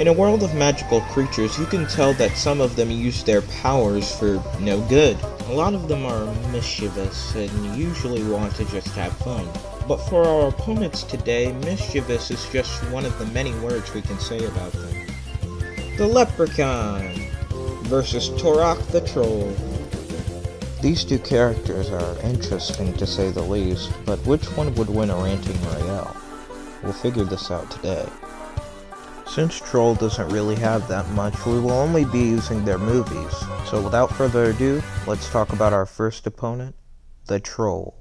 In a world of magical creatures, you can tell that some of them use their powers for no good. A lot of them are mischievous and usually want to just have fun. But for our opponents today, mischievous is just one of the many words we can say about them. The Leprechaun versus Turok the Troll. These two characters are interesting to say the least, but which one would win a Ranting Royale? We'll figure this out today. Since Troll doesn't really have that much, we will only be using their movies. So without further ado, let's talk about our first opponent, the Troll.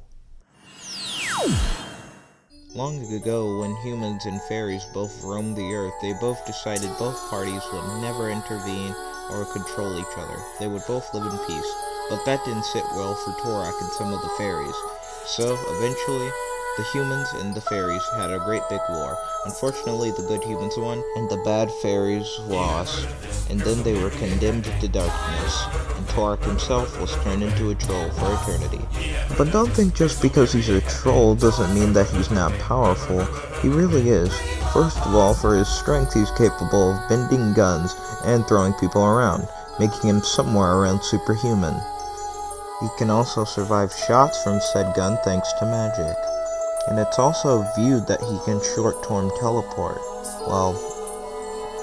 Long ago, when humans and fairies both roamed the earth, they both decided both parties would never intervene or control each other. They would both live in peace, but that didn't sit well for Turok and some of the fairies. So, eventually, the humans and the fairies had a great big war. Unfortunately, the good humans won, and the bad fairies lost, and then they were condemned to darkness, and Turok himself was turned into a troll for eternity. But don't think just because he's a troll doesn't mean that he's not powerful. He really is. First of all, for his strength, he's capable of bending guns and throwing people around, making him somewhere around superhuman. He can also survive shots from said gun thanks to magic. And it's also viewed that he can short-term teleport. Well,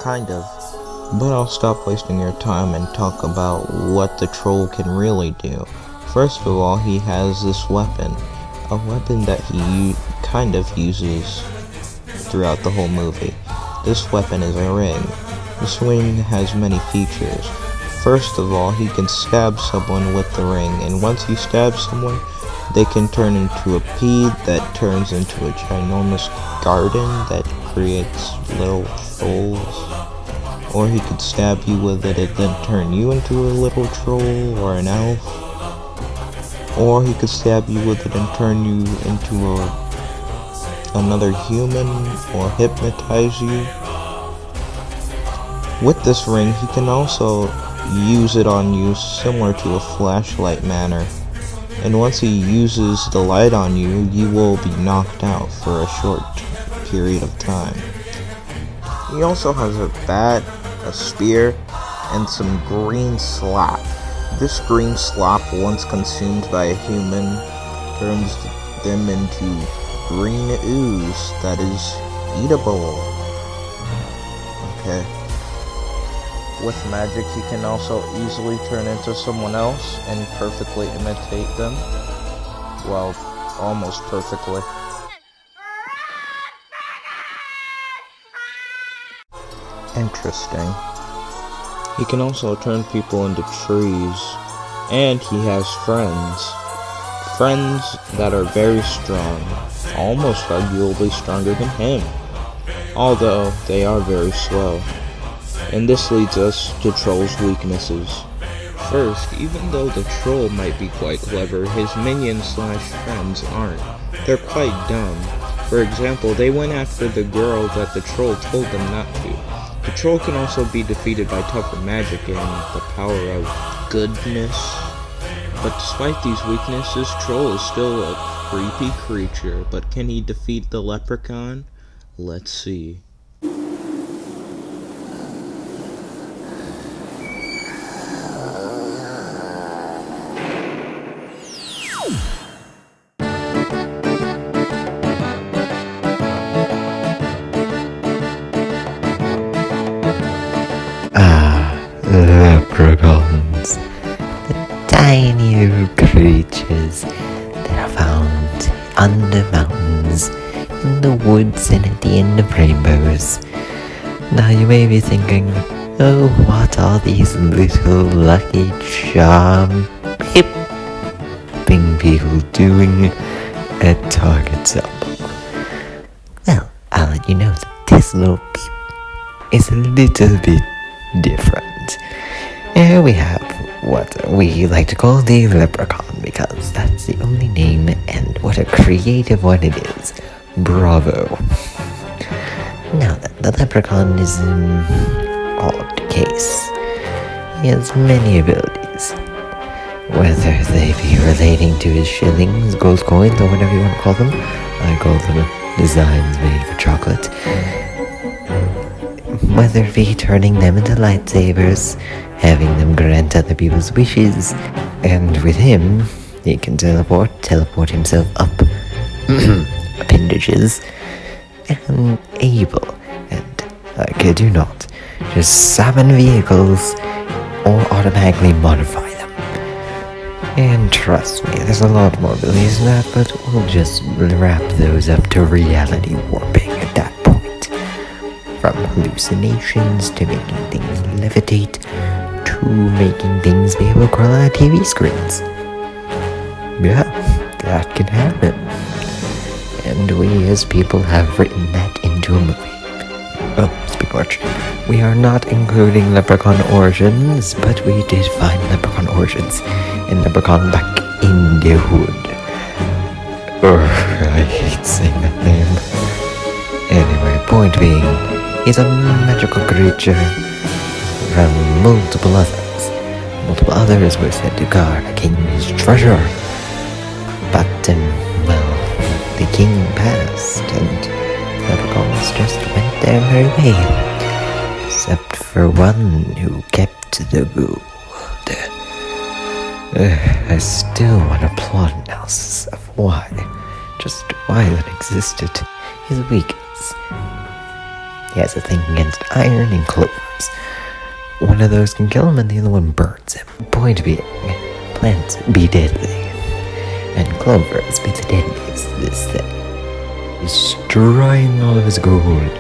kind of. But I'll stop wasting your time and talk about what the troll can really do. First of all, he has this weapon. A weapon that he kind of uses throughout the whole movie. This weapon is a ring. This ring has many features. First of all, he can stab someone with the ring, and once he stabs someone, they can turn into a pea that turns into a ginormous garden that creates little trolls. Or he could stab you with it and then turn you into a little troll or an elf. Or he could stab you with it and turn you into another human or hypnotize you. With this ring, he can also use it on you similar to a flashlight manner. And once he uses the light on you, you will be knocked out for a short period of time. He also has a bat, a spear, and some green slop. This green slop, once consumed by a human, turns them into green ooze that is eatable. Okay. With magic, he can also easily turn into someone else and perfectly imitate them. Well, almost perfectly. Interesting. He can also turn people into trees. And he has friends. Friends that are very strong. Almost arguably stronger than him. Although, they are very slow. And this leads us to Troll's weaknesses. First, even though the Troll might be quite clever, his minions/friends aren't. They're quite dumb. For example, they went after the girl that the Troll told them not to. The Troll can also be defeated by tougher magic and the power of goodness. But despite these weaknesses, Troll is still a creepy creature. But can he defeat the Leprechaun? Let's see. Leprechauns, the tiny little creatures that are found under mountains, in the woods, and at the end of rainbows. Now you may be thinking, oh, what are these little lucky charm peeping people doing at Target Shop? Well, I'll let you know that this little peep is a little bit different. Here we have what we like to call the Leprechaun, because that's the only name, and what a creative one it is. Bravo. Now the Leprechaun is an odd case. He has many abilities, whether they be relating to his shillings, gold coins, or whatever you want to call them. I call them designs made for chocolate. Whether it be turning them into lightsabers, having them grant other people's wishes, and with him, he can teleport himself up appendages, and able, and I kid you not, just summon vehicles or automatically modify them. And trust me, there's a lot more beliefs than that, but we'll just wrap those up to reality warping at that point. From hallucinations to making things levitate to making things be able to crawl on TV screens. Yeah, that can happen. And we as people have written that into a movie. Oh, speaking of which, we are not including Leprechaun Origins, but we did find Leprechaun Origins in Leprechaun Back in the Hood. I hate saying that name. Anyway, point being, he's a magical creature from multiple others. Multiple others were sent to guard a king's treasure. But, well, the king passed, and leprechauns just went their merry way. Except for one who kept the gold. I still want a plot analysis of why that existed. His weakness. He has a thing against iron and clovers. One of those can kill him and the other one burns him. Point being, plants be deadly, and clovers be the deadliest of this thing. Destroying all of his gold,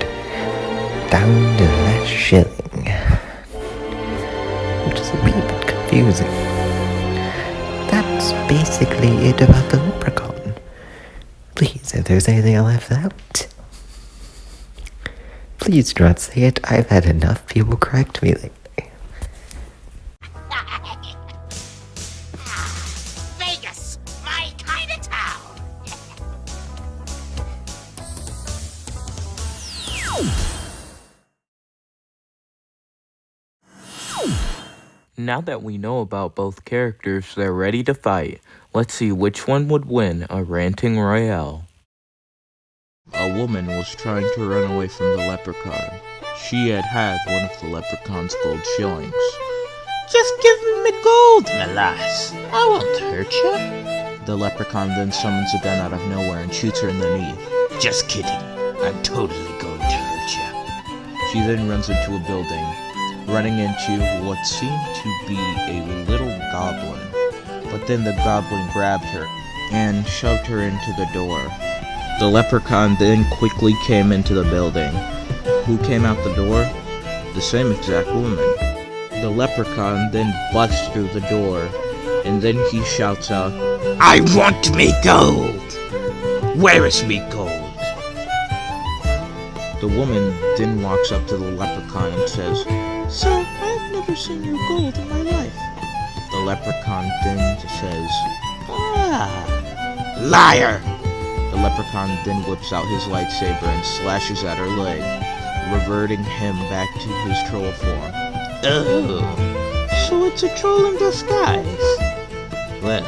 down to the last shilling. Which is a wee bit confusing. That's basically it about the leprechaun. Please, if there's anything I left out, please do not say it. I've had enough people correct me lately. Vegas, my kind of town. Now that we know about both characters, they're ready to fight. Let's see which one would win a Ranting Royale. A woman was trying to run away from the leprechaun. She had one of the leprechaun's gold shillings. Just give me gold, my lass. I won't hurt you. The leprechaun then summons a gun out of nowhere and shoots her in the knee. Just kidding. I'm totally going to hurt you. She then runs into a building, running into what seemed to be a little goblin. But then the goblin grabbed her and shoved her into the door. The leprechaun then quickly came into the building. Who came out the door? The same exact woman. The leprechaun then busts through the door, and then he shouts out, I want me gold. Where is me gold? The woman then walks up to the leprechaun and says, Sir, I've never seen your gold in my life. The leprechaun then says, Ah, liar. The leprechaun then whips out his lightsaber and slashes at her leg, reverting him back to his troll form. Oh, so it's a troll in disguise. Well,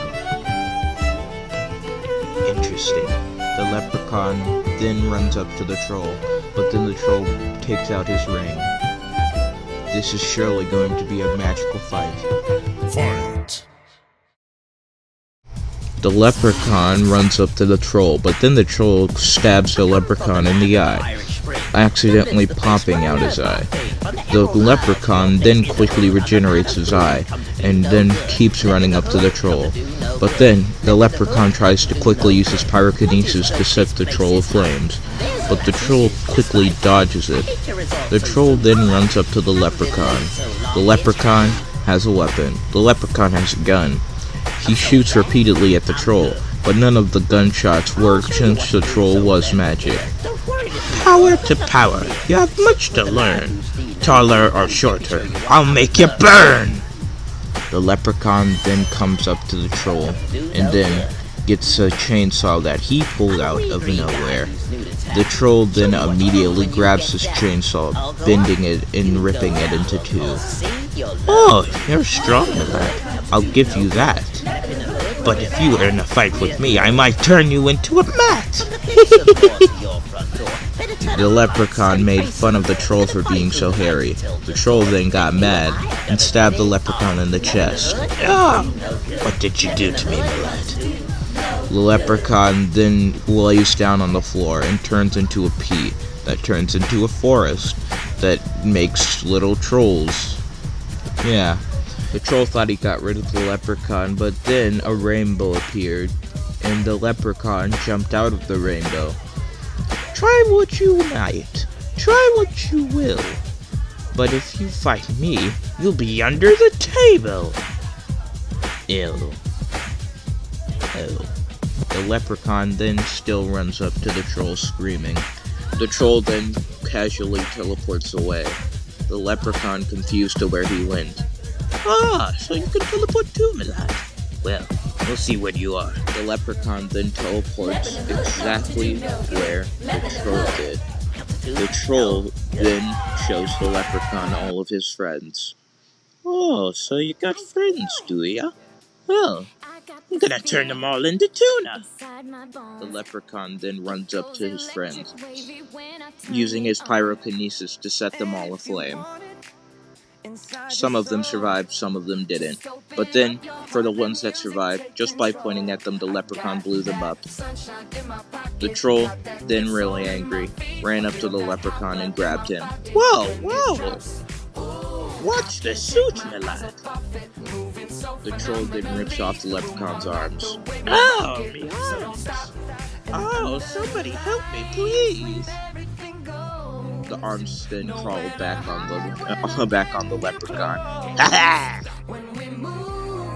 interesting. The leprechaun then runs up to the troll, but then the troll takes out his ring. This is surely going to be a magical fight. Fight. The leprechaun runs up to the troll, but then the troll stabs the leprechaun in the eye, accidentally popping out his eye. The leprechaun then quickly regenerates his eye, and then keeps running up to the troll. But then, the leprechaun tries to quickly use his pyrokinesis to set the troll aflames, but the troll quickly dodges it. The troll then runs up to the leprechaun. The leprechaun has a weapon. The leprechaun has a gun. He shoots repeatedly at the troll, but none of the gunshots work since the troll was magic. Power to power. You have much to learn. Taller or shorter, I'll make you burn. The leprechaun then comes up to the troll, and then gets a chainsaw that he pulled out of nowhere. The troll then immediately grabs his chainsaw, bending it and ripping it into two. Oh, you're strong with that. I'll give you that. But if you were in a fight with me, I might turn you into a mat. The leprechaun made fun of the troll for being so hairy. The troll then got mad and stabbed the leprechaun in the chest. Ah, what did you do to me, my lad? The leprechaun then lays down on the floor and turns into a pea that turns into a forest that makes little trolls. Yeah, the troll thought he got rid of the leprechaun, but then a rainbow appeared, and the leprechaun jumped out of the rainbow. Try what you might, try what you will, but if you fight me, you'll be under the table. Ew. Ew. The leprechaun then still runs up to the troll screaming. The troll then casually teleports away. The leprechaun confused to where he went. Ah, so you can teleport too, my lad. Well, we'll see where you are. The leprechaun then teleports exactly where the troll did. The troll then shows the leprechaun all of his friends. Oh, so you got friends, do ya? Well, I'm gonna turn them all into tuna. The leprechaun then runs up to his friends, using his pyrokinesis to set them all aflame. Some of them survived, some of them didn't. But then, for the ones that survived, just by pointing at them, the leprechaun blew them up. The troll, then really angry, ran up to the leprechaun and grabbed him. Whoa, whoa! Watch the suit, my lad. The troll then rips off the leprechaun's arms. Oh, me arms! Oh, somebody help me, please! The arms then crawl back on the leprechaun. The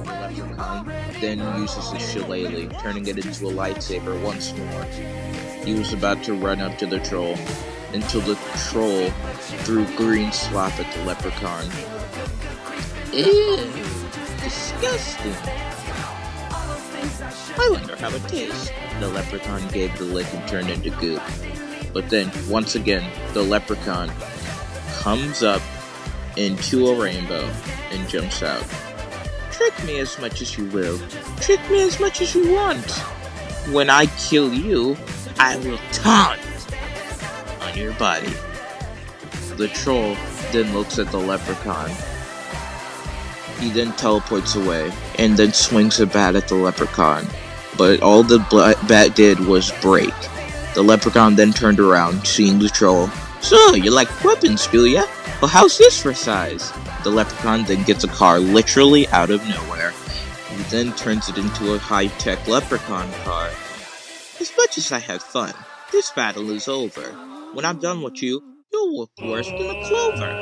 leprechaun then uses his shillelagh, turning it into a lightsaber once more. He was about to run up to the troll, until the troll threw green slop at the leprechaun. Ew, disgusting. I wonder how it tastes. The leprechaun gave the lick and turned into goop. But then, once again, the leprechaun comes up into a rainbow and jumps out. Trick me as much as you will. Trick me as much as you want. When I kill you, I will taunt on your body. The troll then looks at the leprechaun. He then teleports away and then swings a bat at the leprechaun. But all the bat did was break. The leprechaun then turned around, seeing the troll. So, you like weapons, do ya? Well, how's this for size? The leprechaun then gets a car literally out of nowhere. He then turns it into a high-tech leprechaun car. As much as I had fun, this battle is over. When I'm done with you, you'll look worse than a clover.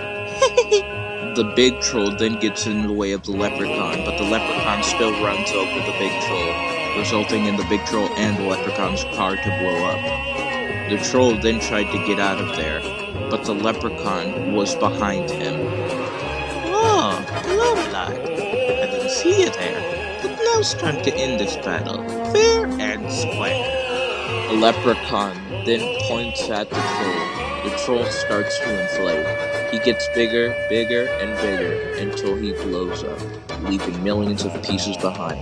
The big troll then gets in the way of the leprechaun, but the leprechaun still runs over the big troll, resulting in the big troll and the leprechaun's car to blow up. The troll then tried to get out of there, but the leprechaun was behind him. Oh, hello, lad. I didn't see you there. But now it's time to end this battle, fair and square. The leprechaun then points at the troll. The troll starts to inflate. He gets bigger, bigger, and bigger until he blows up, leaving millions of pieces behind.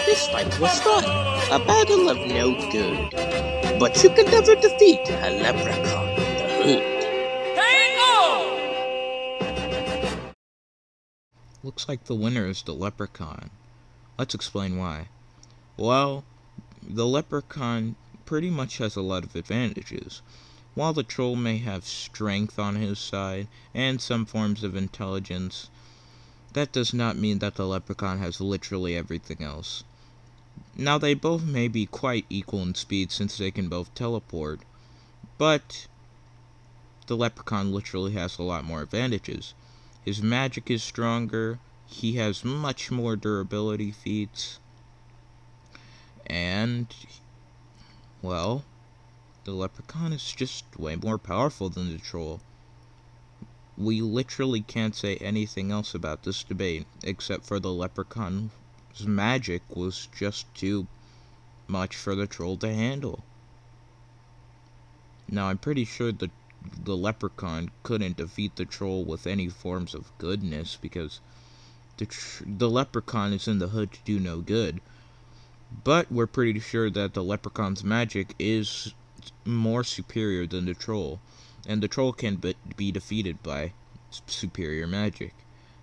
This fight was fun. A battle of no good. But you can never defeat a leprechaun in the hood. Looks like the winner is the leprechaun. Let's explain why. Well, the leprechaun pretty much has a lot of advantages. While the troll may have strength on his side and some forms of intelligence, that does not mean that the leprechaun has literally everything else. Now, they both may be quite equal in speed since they can both teleport, but the leprechaun literally has a lot more advantages. His magic is stronger, he has much more durability feats, and, well, the leprechaun is just way more powerful than the troll. We literally can't say anything else about this debate, except for the leprechaun's magic was just too much for the troll to handle. Now, I'm pretty sure the leprechaun couldn't defeat the troll with any forms of goodness, because the leprechaun is in the hood to do no good. But we're pretty sure that the leprechaun's magic is more superior than the troll, and the troll can be defeated by superior magic.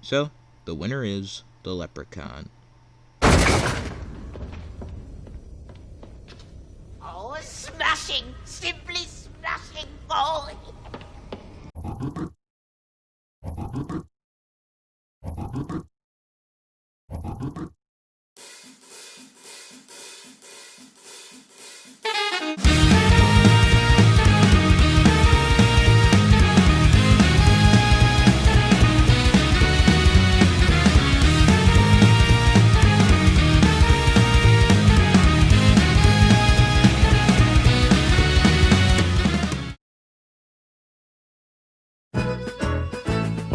So, the winner is the leprechaun. Oh, smashing! Simply smashing folly!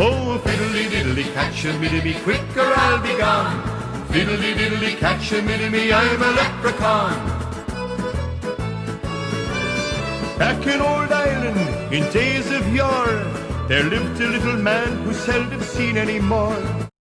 Oh, fiddly-diddly, catch-a-middy-me, quick or I'll be gone. Fiddly-diddly, catch-a-middy-me, I'm a leprechaun. Back in old Ireland, in days of yore, there lived a little man who's seldom seen any more.